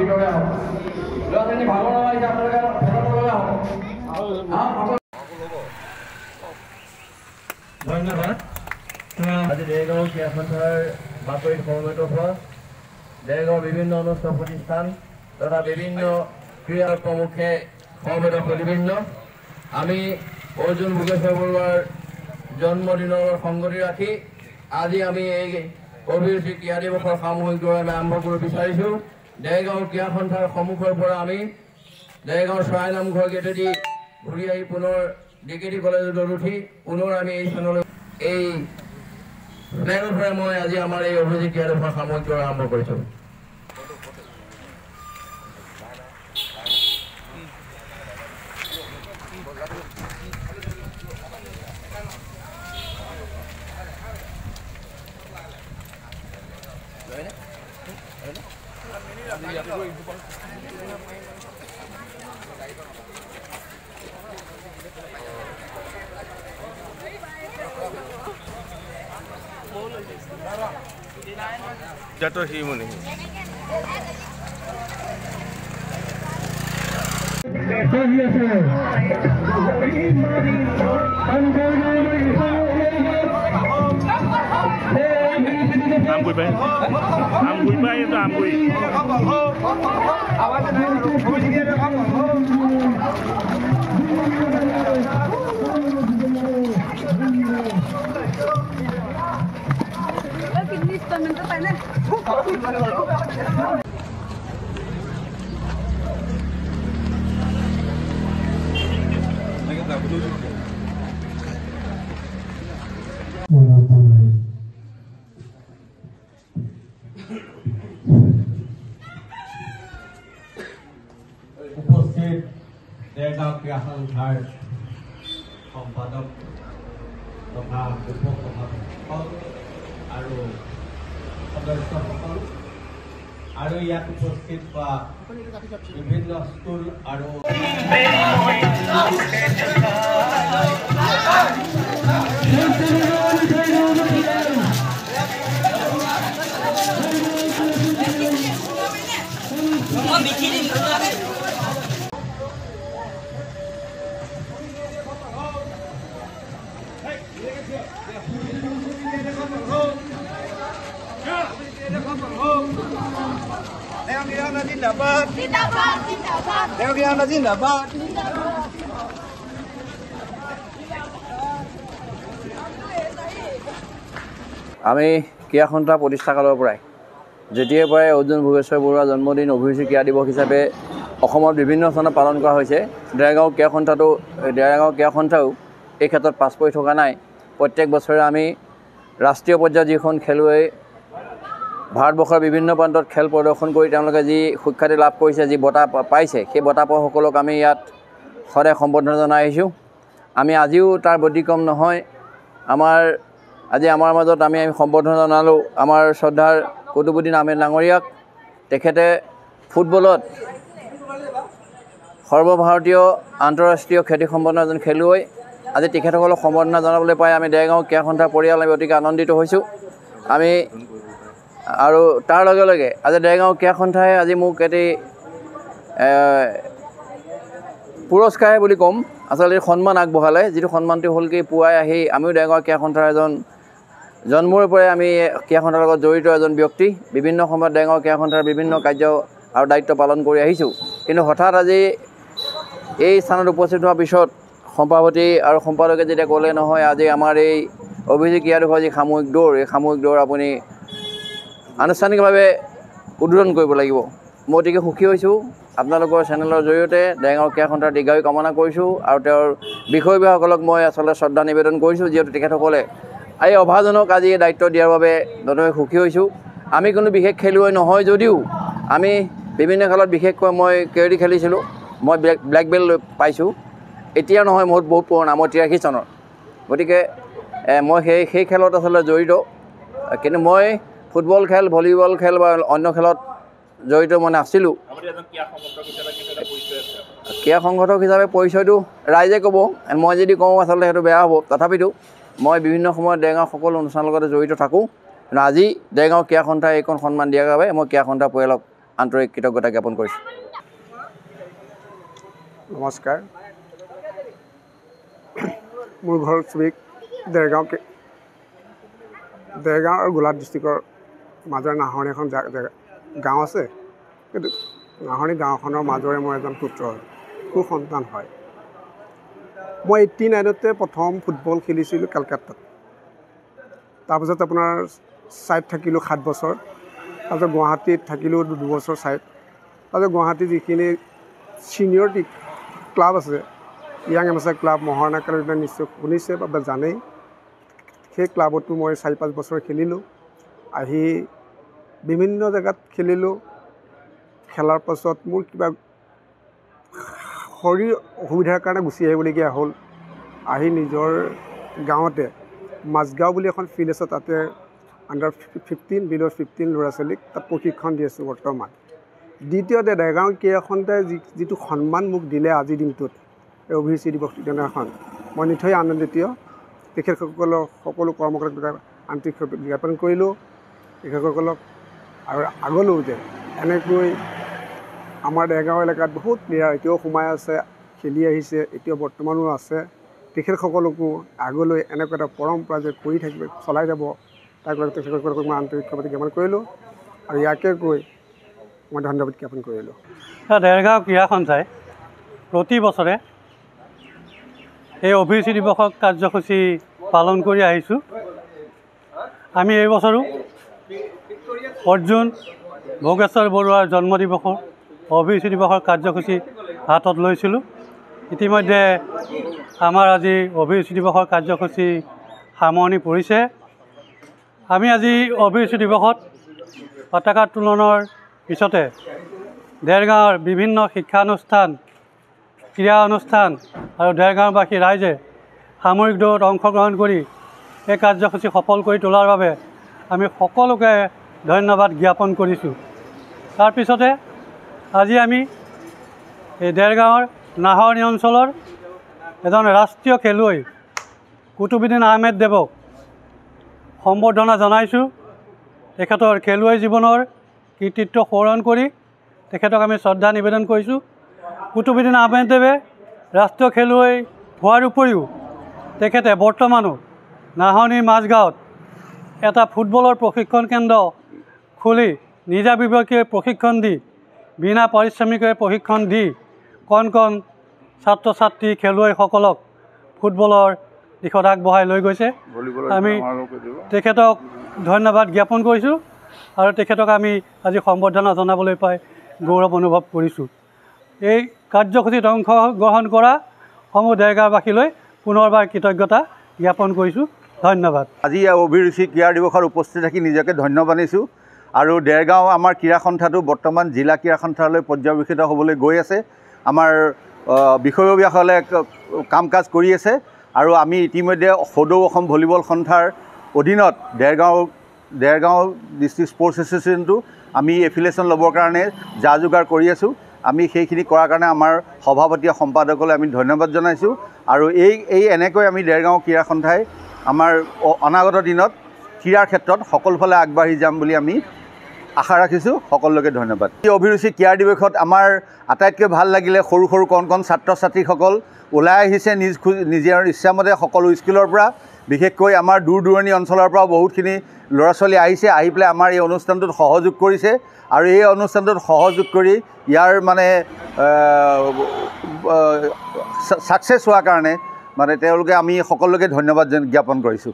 ভিতৰলৈ আহক ল'ৰা ছোৱালী ভাগৰ নালাগিছে আপোনালোকে ফেটলৈ আহক ধন্যবাদ আজি দেৰগাঁও ক্ৰীড়া সন্থাৰ বাতৰিত সমবেত হোৱা দেৰগাঁৱৰ বিভিন্ন অনুষ্ঠান প্ৰতিষ্ঠান তথা বিভিন্ন ক্ৰীড়াৰ প্ৰমুখে সমবেত প্ৰতিবৃন্দ আমি অৰ্জুন ভোগেশ্বৰ বৰুৱাৰ জন্মদিনৰ সংগতি ৰাখি আজি আমি এই অভিৰুচি ক্ৰীড়া দিৱসৰ সামূহিক দৌৰ আমি আৰম্ভ কৰিব বিচাৰিছোঁ দেৰগাঁও ক্ৰীড়া সন্থাৰ সন্মুখৰ পৰা আমি দেৰগাঁও চৰাই নামঘৰ গেটেদি ঘূৰি আহি পুনৰ ডিকেটি কলেজত উঠি পুনৰ আমি এই স্থানলৈ এই প্লেনৰ পৰা মই আজি আমাৰ এই অভিৰুচি ক্ৰীড়া দিৱসৰ সামূহিক দৌৰ আৰম্ভ কৰিছোঁ Jatuh Himuni. Ambui bay itu ambui. উপস্থিত দেৰগাঁও ক্ৰীড়া সন্থাৰ সম্পাদক তথা উপ সভাপতিসকল আৰু সদস্যসকল আৰু ইয়াত উপস্থিত হোৱা বিভিন্ন স্কুল আৰু আমি ক্ৰীড়া সন্থা প্ৰতিষ্ঠা কালৰ পৰাই যেতিয়াৰ পৰাই অৰ্জুন ভোগেশ্বৰ বৰুৱাৰ জন্মদিন অভিৰুচি ক্ৰীড়া দিৱস হিচাপে অসমত বিভিন্ন স্থানত পালন কৰা হৈছে দেৰগাঁও ক্ৰীড়া সন্থাও এই ক্ষেত্ৰত পাছ পৰি থকা নাই প্ৰত্যেক বছৰে আমি ৰাষ্ট্ৰীয় পৰ্যায়ত যিখন খেলুৱৈ ভাৰতবৰ্ষৰ বিভিন্ন প্ৰান্তত খেল প্ৰদৰ্শন কৰি তেওঁলোকে যি সুখ্যাতি লাভ কৰিছে যি বঁটা পাইছে সেই বঁটা পোৱাসকলক আমি ইয়াত সদায় সম্বৰ্ধনা জনাই আহিছোঁ আমি আজিও তাৰ ব্যতিক্ৰম নহয় আজি আমাৰ মাজত আমি সম্বৰ্ধনা জনালোঁ আমাৰ শ্ৰদ্ধাৰ কুতুবুদ্দিন আহমেদ ডাঙৰীয়াক তেখেতে ফুটবলত সৰ্বভাৰতীয় আন্তঃৰাষ্ট্ৰীয় খ্যাতিসম্পন্ন এজন খেলুৱৈ আজি তেখেতসকলক সম্বৰ্ধনা জনাবলৈ পাই আমি দেৰগাঁও ক্ৰীড়া সন্থাৰ পৰিয়াল আমি অতিকে আনন্দিত হৈছোঁ আমি আৰু তাৰ লগে লগে আজি দেৰগাঁও ক্ৰীড়া সন্থাই আজি মোক এটি পুৰস্কাৰ বুলি ক'ম আচলতে সন্মান আগবঢ়ালে যিটো সন্মানটো হ'ল কি পুৱাই আহি আমিও দেৰগাঁও ক্ৰীড়া সন্থাৰ এজন জন্মৰ পৰাই আমি ক্ৰীড়া সন্থাৰ লগত জড়িত এজন ব্যক্তি বিভিন্ন সময়ত দেৰগাঁও ক্ৰীড়া সন্থাৰ বিভিন্ন কাৰ্য আৰু দায়িত্ব পালন কৰি আহিছোঁ কিন্তু হঠাৎ আজি এই স্থানত উপস্থিত হোৱাৰ পিছত সভাপতি আৰু সম্পাদকে যেতিয়া ক'লে নহয় আজি আমাৰ এই অভিৰুচি ক্ৰীড়া দিৱসৰ যি সামূহিক দৌৰ এই সামূহিক দৌৰ আপুনি আনুষ্ঠানিকভাৱে উদ্বোধন কৰিব লাগিব মই অতিকে সুখী হৈছোঁ আপোনালোকৰ চেনেলৰ জৰিয়তে দেৰগাঁও ক্ৰীড়া সন্থাৰ দীৰ্ঘায়ু কামনা কৰিছোঁ আৰু তেওঁৰ বিষয়ববীয়াসকলক মই আচলতে শ্ৰদ্ধা নিবেদন কৰিছোঁ যিহেতু তেখেতসকলে এই অভাজনক আজি দায়িত্ব দিয়াৰ বাবে নতুনকৈ সুখী হৈছোঁ আমি কোনো বিশেষ খেলুৱৈ নহয় যদিও আমি বিভিন্ন খেলত বিশেষকৈ মই কেৰডি খেলিছিলোঁ মই ব্লেক বেল্ট পাইছোঁ এতিয়া নহয় মোৰ বহুত পুৰণা মই 83 চনৰ গতিকে মই সেই খেলত আচলতে জড়িত কিন্তু মই ফুটবল খেল ভলীবল খেল বা অন্য খেলত জড়িত মই নাছিলোঁ ক্ৰীড়া সংগঠক হিচাপে পৰিচয়টো ৰাইজে ক'ব মই যদি কওঁ আচলতে সেইটো বেয়া হ'ব তথাপিতো মই বিভিন্ন সময়ত দেৰগাঁও সকলো অনুষ্ঠানৰ লগতে জড়িত থাকোঁ কিন্তু আজি দেৰগাঁও ক্ৰীড়া সন্থাই এইখন সন্মান দিয়াৰ বাবে মই ক্ৰীড়া সন্থাৰ পৰিয়ালক আন্তৰিক কৃতজ্ঞতা জ্ঞাপন কৰিছোঁ। নমস্কাৰ, মোৰ ঘৰ চুবিক দেৰগাঁও আৰু গোলাঘাট ডিষ্ট্ৰিক্টৰ মাজৰ নাহৰণি এখন গাঁও আছে। কিন্তু নাহৰণি গাঁওখনৰ মাজৰে মই এজন পুত্ৰ সন্তান হয়। মই 89তে প্ৰথম ফুটবল খেলিছিলোঁ কলকাতাত। তাৰপিছত আপোনাৰ চাইড থাকিলোঁ 7 বছৰ। তাৰপিছত গুৱাহাটীত থাকিলোঁ 2 বছৰ চাইড। তাৰপিছত গুৱাহাটীত যিখিনি ছিনিয়ৰ ক্লাব আছে, য়াং এমেচাৰ ক্লাব, মহাৰণা ক্লাব, নিশ্চয় শুনিছে বা জানেই। সেই ক্লাবতো মই 4-5 বছৰ খেলিলোঁ। আহি বিভিন্ন জেগাত খেলিলোঁ। খেলাৰ পাছত মোৰ কিবা শৰীৰ অসুবিধাৰ কাৰণে গুচি আহিবলগীয়া হ'ল। আহি নিজৰ গাঁৱতে মাজগাঁও বুলি এখন ফিল্ড আছে, তাতে আণ্ডাৰ 15 বিল' 15 ল'ৰা ছোৱালীক তাত প্ৰশিক্ষণ দি আছোঁ বৰ্তমান। দ্বিতীয়তে দেৰগাঁও ক্ৰীড়া সন্থাই যিটো সন্মান মোক দিলে আজিৰ দিনটোত, এই অভিৰুচি দিৱস দিনাখন, মই নিশ্চয় আনন্দিত। তেখেতসকলক সকলো কৰ্মকৰ্তাক আন্তৰিক জ্ঞাপন কৰিলোঁ। তেখেতসকলক আৰু আগলৈও যে এনেকৈ আমাৰ দেৰগাঁও এলেকাত বহুত প্লেয়াৰ এতিয়াও সোমাই আছে, খেলি আহিছে, এতিয়াও বৰ্তমানো আছে। তেখেতসকলকো আগলৈ এনেকুৱা এটা পৰম্পৰা যে কৰি থাকিব, চলাই যাব, তাক লৈ তেখেতসকলক মই আন্তৰিক জ্ঞাপন কৰিলোঁ। আৰু ইয়াকে কৈ মই ধন্যবাদ জ্ঞাপন কৰিলোঁ। দেৰগাঁও ক্ৰীড়া সন্থাই প্ৰতি বছৰে এই অভিৰুচি দিৱসক কাৰ্যসূচী পালন কৰি আহিছোঁ। আমি এই বছৰো অৰ্জুন ভোগেশ্বৰ বৰুৱাৰ জন্মদিৱসৰ অভিৰুচি দিৱসৰ কাৰ্যসূচী হাতত লৈছিলোঁ। ইতিমধ্যে আমাৰ আজি অভিৰুচি দিৱসৰ কাৰ্যসূচী সামৰণি পৰিছে। আমি আজি অভিৰুচি দিৱসত পতাকা উত্তোলনৰ পিছতে দেৰগাঁৱৰ বিভিন্ন শিক্ষানুষ্ঠান, ক্ৰীড়া অনুষ্ঠান আৰু দেৰগাঁওবাসী ৰাইজে সামৰিক দৌৰত অংশগ্ৰহণ কৰি এই কাৰ্যসূচী সফল কৰি তোলাৰ বাবে আমি সকলোকে ধন্যবাদ জ্ঞাপন কৰিছোঁ। তাৰপিছতে আজি আমি এই দেৰগাঁৱৰ নাহৰণি অঞ্চলৰ এজন ৰাষ্ট্ৰীয় খেলুৱৈ কুতুবুদ্দিন আহমেদ দেৱক সম্বৰ্ধনা জনাইছোঁ। তেখেতৰ খেলুৱৈ জীৱনৰ কৃতিত্ব সোঁৱৰণ কৰি তেখেতক আমি শ্ৰদ্ধা নিবেদন কৰিছোঁ। কুতুবুদ্দিন আহমেদ দেৱে ৰাষ্ট্ৰীয় খেলুৱৈ হোৱাৰ উপৰিও তেখেতে বৰ্তমানো নাহৰণিৰ মাজগাঁৱত এটা ফুটবলৰ প্ৰশিক্ষণ কেন্দ্ৰ খুলি নিজাববীয়াকৈ প্ৰশিক্ষণ দি, বিনা পাৰিশ্ৰমিকেৰে প্ৰশিক্ষণ দি কণ ছাত্ৰ ছাত্ৰী খেলুৱৈসকলক ফুটবলৰ দিশত আগবঢ়াই লৈ গৈছে। আমি তেখেতক ধন্যবাদ জ্ঞাপন কৰিছোঁ আৰু তেখেতক আমি আজি সম্বৰ্ধনা জনাবলৈ পাই গৌৰৱ অনুভৱ কৰিছোঁ। এই কাৰ্যসূচীত অংশগ্ৰহণ কৰা সমূহ দেৰগাঁওবাসীলৈ পুনৰবাৰ কৃতজ্ঞতা জ্ঞাপন কৰিছোঁ। ধন্যবাদ। আজি অভিৰুচি ক্ৰীড়া দিৱসত উপস্থিত থাকি নিজকে ধন্য মানিছোঁ। আৰু দেৰগাঁও আমাৰ ক্ৰীড়া সন্থাটো বৰ্তমান জিলা ক্ৰীড়া সন্থালৈ পৰ্যবেক্ষিত হ'বলৈ গৈ আছে। আমাৰ বিষয়ববীয়াসকলে কাম কাজ কৰি আছে আৰু আমি ইতিমধ্যে সদৌ অসম ভলীবল সন্থাৰ অধীনত দেৰগাঁও ডিষ্ট্ৰিক্ট স্পৰ্টছ এছ'চিয়েশ্যনটো আমি এফিলিয়েশ্যন ল'বৰ কাৰণে যা যোগাৰ কৰি আছোঁ। আমি সেইখিনি কৰাৰ কাৰণে আমাৰ সভাপতি সম্পাদকলৈ আমি ধন্যবাদ জনাইছোঁ। আৰু এনেকৈ আমি দেৰগাঁও ক্ৰীড়া সন্থাই আমাৰ অনাগত দিনত ক্ৰীড়াৰ ক্ষেত্ৰত সকলোফালে আগবাঢ়ি যাম বুলি আমি আশা ৰাখিছোঁ। সকলোকে ধন্যবাদ। এই অভিৰুচি ক্ৰীড়া দিৱসত আমাৰ আটাইতকৈ ভাল লাগিলে সৰু কণ ছাত্ৰ ছাত্ৰীসকল ওলাই আহিছে নিজৰ ইচ্ছামতে সকলো স্কুলৰ পৰা, বিশেষকৈ আমাৰ দূৰ দূৰণি অঞ্চলৰ পৰা বহুতখিনি ল'ৰা ছোৱালী আহিছে, আহি পেলাই আমাৰ এই অনুষ্ঠানটোত সহযোগ কৰিছে। আৰু এই অনুষ্ঠানটোত সহযোগ কৰি ইয়াৰ মানে ছাকচেছ হোৱাৰ কাৰণে মানে তেওঁলোকে আমি সকলোকে ধন্যবাদ জ্ঞাপন কৰিছোঁ।